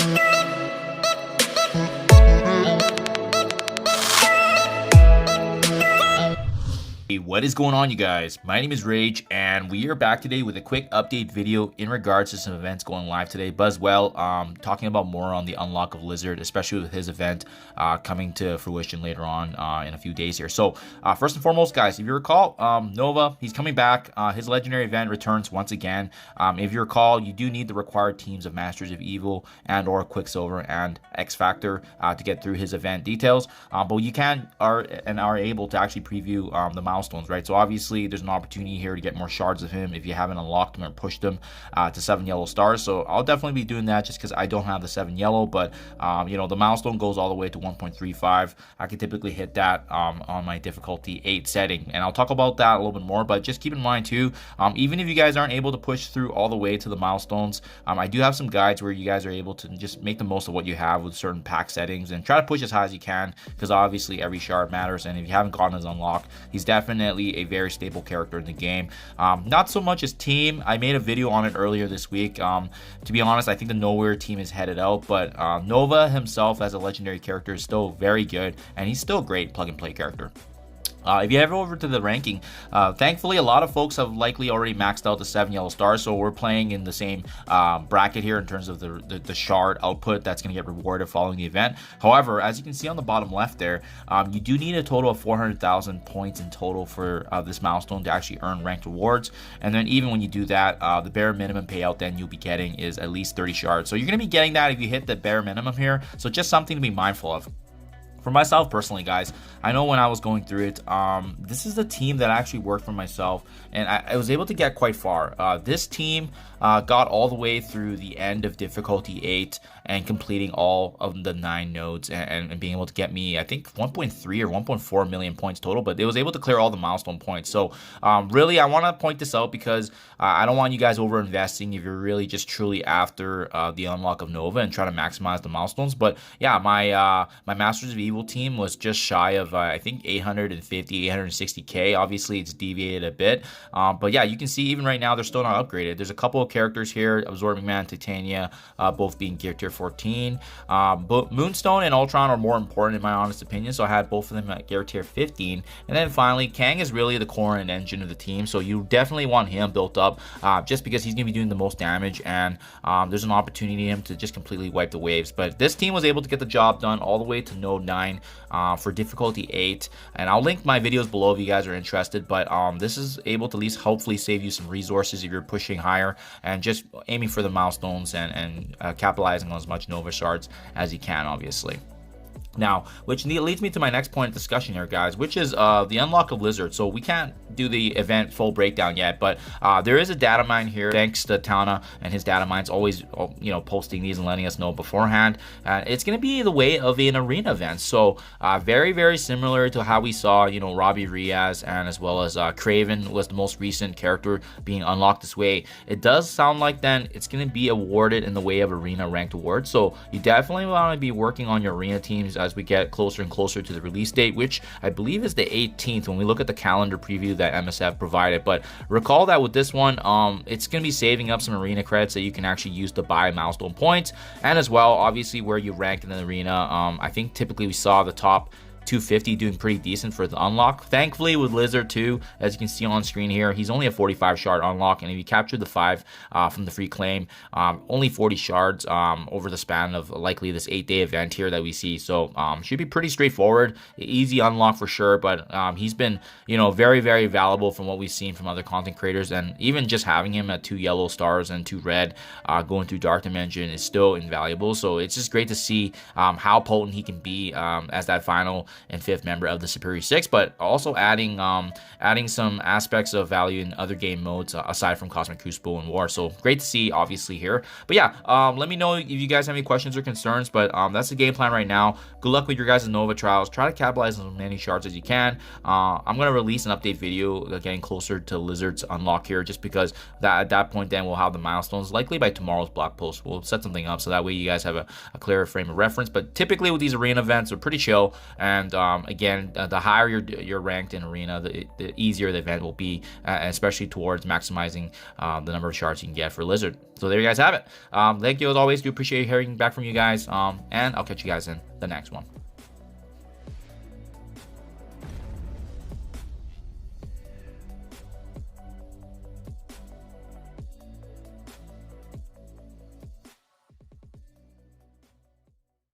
Hey, what is going on, you guys? My name is Rayge, and we are back today with a quick update video in regards to some events going live today, but as well talking about more on the unlock of Lizard, especially with his event coming to fruition later on in a few days here. So first and foremost, guys, if you recall, Nova, he's coming back. His legendary event returns once again. If you recall, you do need the required teams of Masters of Evil and or Quicksilver and X Factor to get through his event details, but you are able to actually preview the milestones, right? So obviously there's an opportunity here to get more shards of him if you haven't unlocked him or pushed him to 7 yellow stars. So I'll definitely be doing that just because I don't have the 7 yellow, but you know, the milestone goes all the way to 1.35. I can typically hit that on my difficulty 8 setting, and I'll talk about that a little bit more, but just keep in mind too, even if you guys aren't able to push through all the way to the milestones, I do have some guides where you guys are able to just make the most of what you have with certain pack settings and try to push as high as you can, because obviously every shard matters, and if you haven't gotten his unlock, he's definitely a very stable character in the game. Not so much as team. I made a video on it earlier this week. To be honest, I think the Nowhere team is headed out, but Nova himself as a legendary character is still very good, and he's still a great plug and play character. If you head over to the ranking, thankfully a lot of folks have likely already maxed out the 7 yellow stars, so we're playing in the same bracket here in terms of the shard output that's going to get rewarded following the event. However, as you can see on the bottom left there, you do need a total of 400,000 points in total for this milestone to actually earn ranked rewards, and then even when you do that, the bare minimum payout then you'll be getting is at least 30 shards. So you're going to be getting that if you hit the bare minimum here, so just something to be mindful of. For myself personally, guys, I know when I was going through it, this is the team that actually worked for myself, and I was able to get quite far. This team got all the way through the end of difficulty 8 and completing all of the 9 nodes and being able to get me, I think, 1.3 or 1.4 million points total, but it was able to clear all the milestone points. So really, I want to point this out because I don't want you guys over investing if you're really just truly after the unlock of Nova and try to maximize the milestones. But yeah, my Masters of Evil team was just shy of I think 850, 860k. Obviously it's deviated a bit, but yeah, you can see even right now they're still not upgraded. There's a couple of characters here, Absorbing Man, Titania, both being gear tier 14, but Moonstone and Ultron are more important in my honest opinion, so I had both of them at gear tier 15. And then finally, Kang is really the core and engine of the team, so you definitely want him built up just because he's going to be doing the most damage, and there's an opportunity for him to just completely wipe the waves. But this team was able to get the job done all the way to node 9 for difficulty 8, and I'll link my videos below if you guys are interested. But this is able to at least hopefully save you some resources if you're pushing higher and just aiming for the milestones and capitalizing on as much Nova shards as you can, obviously. Now, which leads me to my next point of discussion here, guys, which is the unlock of Lizard. So we can't do the event full breakdown yet, but there is a data mine here. Thanks to Tana and his data mines, always posting these and letting us know beforehand. It's going to be the way of an arena event. So very, very similar to how we saw, Robbie Riaz and as well as Craven was the most recent character being unlocked this way. It does sound like then it's going to be awarded in the way of arena ranked awards. So you definitely want to be working on your arena teams as we get closer and closer to the release date, which I believe is the 18th when we look at the calendar preview that MSF provided. But recall that with this one, it's going to be saving up some arena credits that you can actually use to buy milestone points, and as well, obviously, where you rank in the arena. I think typically we saw the top 250 doing pretty decent for the unlock. Thankfully with Lizard too, as you can see on screen here, he's only a 45 shard unlock, and if you capture the 5 from the free claim, only 40 shards over the span of likely this 8-day event here that we see. So should be pretty straightforward, easy unlock for sure. But he's been very, very valuable from what we've seen from other content creators, and even just having him at 2 yellow stars and 2 red going through Dark Dimension is still invaluable. So it's just great to see how potent he can be as that final and 5th member of the Superior 6, but also adding some aspects of value in other game modes aside from Cosmic Crucible and War. So great to see, obviously, here. But yeah, let me know if you guys have any questions or concerns, but that's the game plan right now. Good luck with your guys' Nova trials. Try to capitalize on as many shards as you can. I'm going to release an update video getting closer to Lizard's unlock here, just because at that point then we'll have the milestones likely by tomorrow's blog post. We'll set something up so that way you guys have a clearer frame of reference. But typically with these arena events, they're pretty chill, and And again, the higher you're ranked in arena, the easier the event will be, especially towards maximizing the number of shards you can get for Lizard. So there you guys have it. Thank you as always. Do appreciate hearing back from you guys. And I'll catch you guys in the next one.